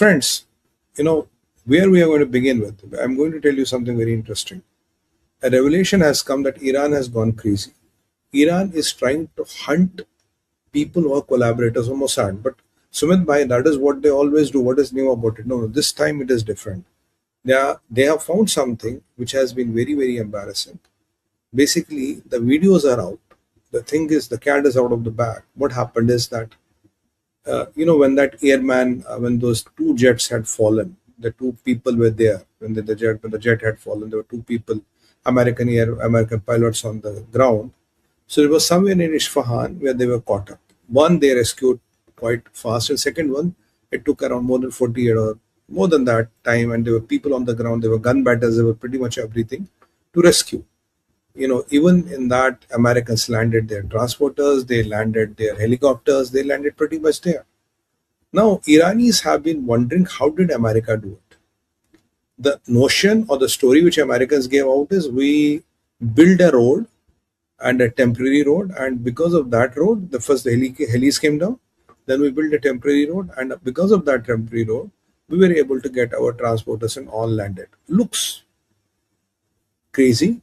Friends, you know, where we are going to begin with, I'm going to tell you something very interesting. A revelation has come that Iran has gone crazy. Iran is trying to hunt people who are collaborators of Mossad. But Sumit bhai, that is what they always do. What is new about it? No, this time it is different. They have found something which has been very, very embarrassing. Basically, the videos are out. The thing is, the cat is out of the bag. What happened is that when that airman, when those two jets had fallen, the two people were there. When the jet had fallen, there were two people, American pilots on the ground. So it was somewhere in Isfahan where they were caught up. One they rescued quite fast, and second one it took around more than 48 or more than that time, and there were people on the ground. There were gun battles. There were pretty much everything to rescue. Even in that, Americans landed their transporters, they landed their helicopters, they landed pretty much there. Now, Iranis have been wondering, how did America do it? The notion or the story which Americans gave out is, we build a road and a temporary road, and because of that road, the helis came down, then we built a temporary road, and because of that temporary road, we were able to get our transporters and all landed. Looks crazy.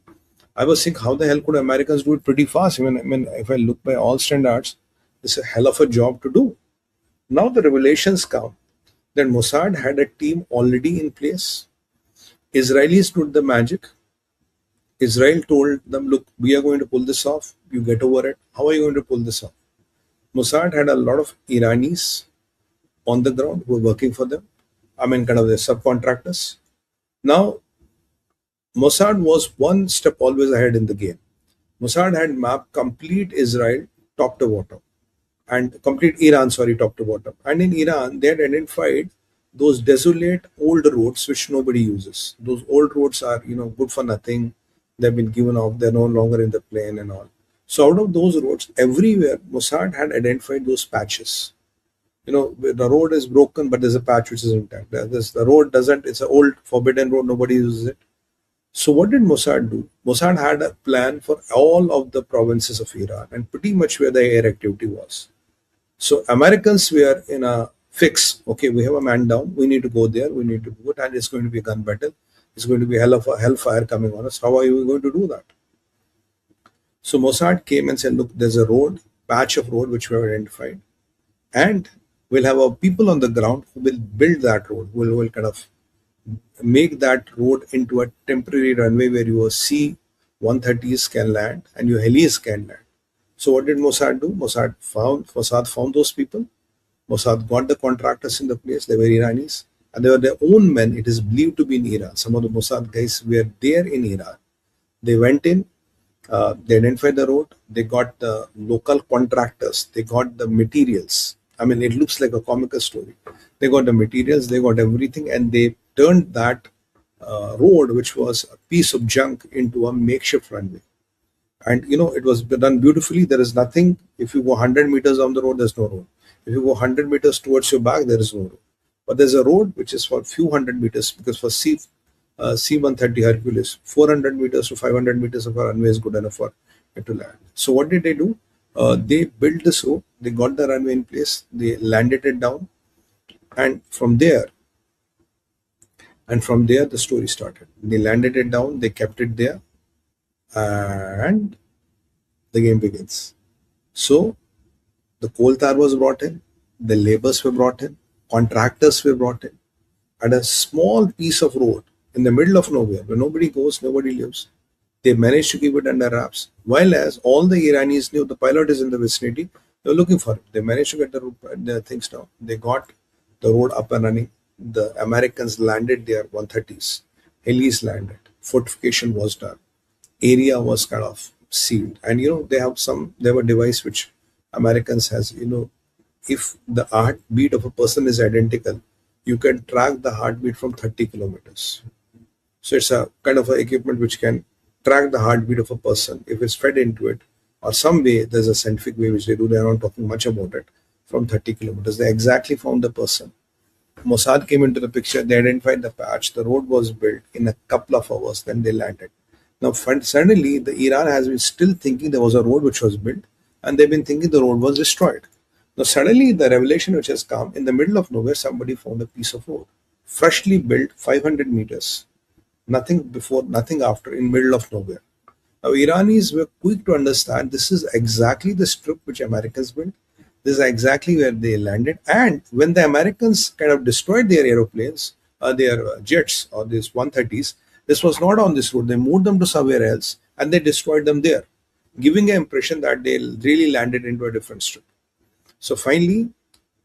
I was thinking, how the hell could Americans do it pretty fast? I mean, if I look by all standards, it's a hell of a job to do. Now the revelations come that Mossad had a team already in place. Israelis did the magic. Israel told them, look, we are going to pull this off. You get over it. How are you going to pull this off? Mossad had a lot of Iranis on the ground who were working for them. I mean, kind of the subcontractors. Now, Mossad was one step always ahead in the game. Mossad had mapped complete Israel top to bottom, and complete Iran, sorry, top to bottom. And in Iran, they had identified those desolate old roads which nobody uses. Those old roads are, good for nothing. They've been given off. They're no longer in the plane and all. So out of those roads, everywhere, Mossad had identified those patches. The road is broken, but there's a patch which is intact. The road doesn't. It's an old forbidden road. Nobody uses it. So what did Mossad do? Mossad had a plan for all of the provinces of Iran and pretty much where the air activity was. So Americans were in a fix. Okay, we have a man down. We need to go there. We need to do it, and it's going to be a gun battle. It's going to be hell of a hellfire coming on us. How are you going to do that? So Mossad came and said, look, there's a patch of road which we have identified, and we'll have our people on the ground who will build that road. Will kind of make that road into a temporary runway where your C-130s can land and your helis can land. So what did Mossad do? Mossad found those people. Mossad got the contractors in the place. They were Iranis, and they were their own men. It is believed to be in Iran. Some of the Mossad guys were there in Iran. They went in. They identified the road. They got the local contractors. They got the materials. I mean, it looks like a comical story. They got the materials. They got everything, and they turned that road, which was a piece of junk, into a makeshift runway. And it was done beautifully. There is nothing. If you go 100 meters down the road, there's no road. If you go 100 meters towards your back, there is no road. But there's a road which is for a few hundred meters, because for C-130 Hercules, 400 meters to 500 meters of a runway is good enough for it to land. So what did they do? They built this road. They got the runway in place. They landed it down, and from there the story started. They landed it down. They kept it there, and the game begins. So the coal tar was brought in, the laborers were brought in, contractors were brought in, and a small piece of road in the middle of nowhere where nobody goes, nobody lives. They managed to keep it under wraps. While as all the Iranis knew the pilot is in the vicinity, they were looking for it. They managed to get the things down. They got the road up and running. The Americans landed their 130s. Helis landed. Fortification was done. Area was kind of sealed. And they have a device which Americans has, if the heartbeat of a person is identical, you can track the heartbeat from 30 kilometers. So it's a kind of a equipment which can track the heartbeat of a person if it's fed into it, or some way. There's a scientific way which they do. They're not talking much about it. From 30 kilometers, they exactly found the person. Mossad came into the picture. They identified the patch. The road was built in a couple of hours. Then they landed. Now suddenly, the Iran has been still thinking there was a road which was built, and they've been thinking the road was destroyed. Now, suddenly, the revelation which has come in the middle of nowhere, somebody found a piece of road, freshly built, 500 meters, nothing before, nothing after, in middle of nowhere. Now, Iranis were quick to understand this is exactly the strip which Americans built. This is exactly where they landed. And when the Americans kind of destroyed their aeroplanes, their jets, or these 130s, this was not on this road. They moved them to somewhere else and they destroyed them there, giving an impression that they really landed into a different strip. So finally,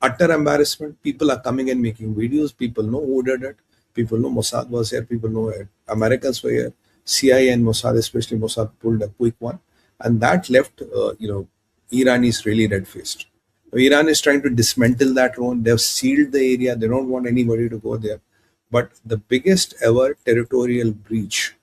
utter embarrassment. People are coming and making videos. People know who did it. People know Mossad was here. People know it. Americans were here. CIA and Mossad, especially Mossad, pulled a quick one, and that left Iran is really red faced. Iran is trying to dismantle that drone. They've sealed the area. They don't want anybody to go there. But the biggest ever territorial breach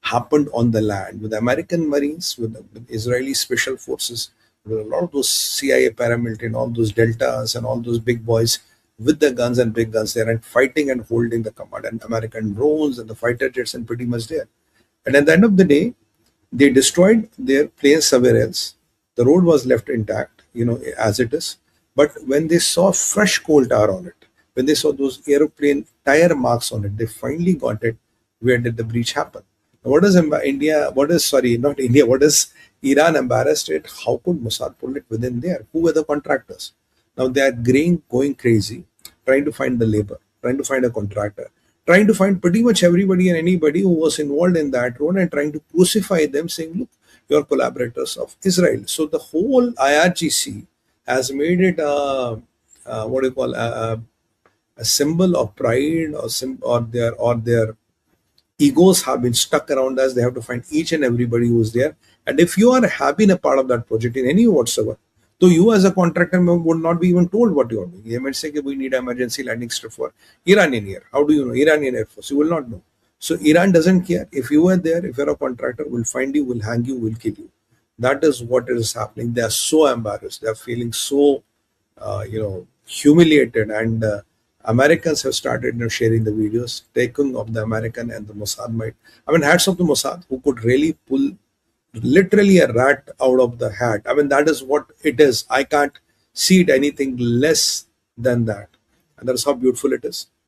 happened on the land with American Marines, with Israeli special forces, with a lot of those CIA paramilitary and all those deltas and all those big boys with the guns and big guns there and fighting and holding the command, and American drones and the fighter jets and pretty much there. And at the end of the day, they destroyed their planes somewhere else. The road was left intact, as it is. But when they saw fresh coal tar on it, when they saw those aeroplane tire marks on it, they finally got it. Where did the breach happen? Now, what is India? What is sorry, not India? What is Iran embarrassed at? How could Mossad pull it within there? Who were the contractors? Now they are going crazy, trying to find the labor, trying to find a contractor, trying to find pretty much everybody and anybody who was involved in that road and trying to crucify them, saying, "Look, you're collaborators of Israel." So the whole IRGC has made it what do you call a symbol of pride, or their egos have been stuck around us. They have to find each and everybody who's there. And if you are happy in a part of that project in any whatsoever, so you as a contractor would not be even told what you are doing. They might say, "Okay, we need emergency landing strip for Iranian Air." How do you know? Iranian Air Force. You will not know. So Iran doesn't care. If you are there, if you're a contractor, we'll find you, we'll hang you, we'll kill you. That is what is happening. They are so embarrassed. They are feeling so humiliated. And Americans have started sharing the videos, taking of the American and the Mossad might. I mean, hats off to Mossad, who could really pull literally a rat out of the hat. I mean, that is what it is. I can't see it anything less than that. And that's how beautiful it is.